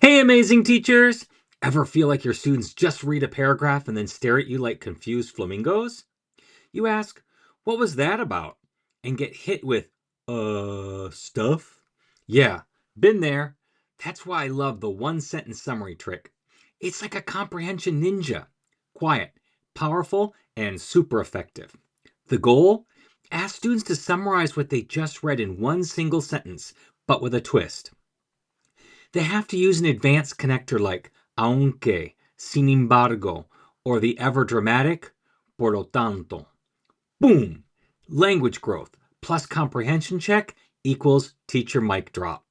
Hey, amazing teachers! Ever feel like your students just read a paragraph and then stare at you like confused flamingos? You ask, what was that about? And get hit with, stuff? Yeah, been there. That's why I love the one sentence summary trick. It's like a comprehension ninja. Quiet, powerful, and super effective. The goal? Ask students to summarize what they just read in one single sentence, but with a twist. They have to use an advanced connector like aunque, sin embargo, or the ever dramatic por lo tanto. Boom! Language growth plus comprehension check equals teacher mic drop.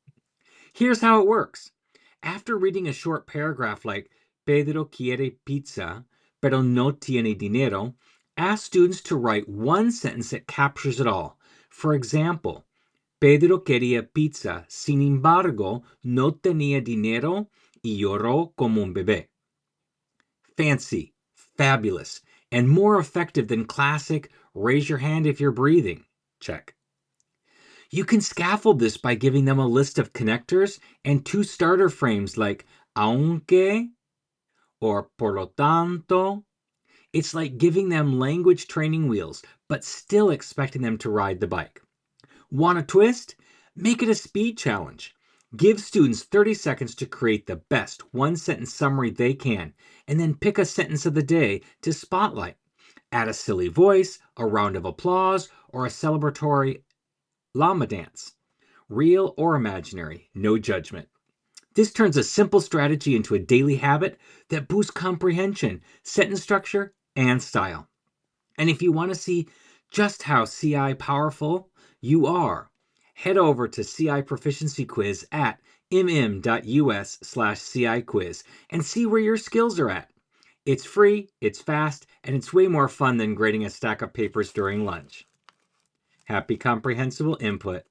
Here's how it works. After reading a short paragraph like Pedro quiere pizza, pero no tiene dinero, ask students to write one sentence that captures it all. For example, Pedro quería pizza, sin embargo, no tenía dinero y lloró como un bebé. Fancy, fabulous, and more effective than classic raise your hand if you're breathing. Check. You can scaffold this by giving them a list of connectors and two starter frames like aunque or por lo tanto. It's like giving them language training wheels, but still expecting them to ride the bike. Want a twist? Make it a speed challenge. Give students 30 seconds to create the best one sentence summary they can, and then pick a sentence of the day to spotlight. Add a silly voice, a round of applause, or a celebratory llama dance. Real or imaginary, no judgment. This turns a simple strategy into a daily habit that boosts comprehension, sentence structure, and style. And if you want to see just how CI powerful you are, head over to CI Proficiency Quiz at mm.us/CI quiz and see where your skills are at. It's free, it's fast, and it's way more fun than grading a stack of papers during lunch. Happy comprehensible input.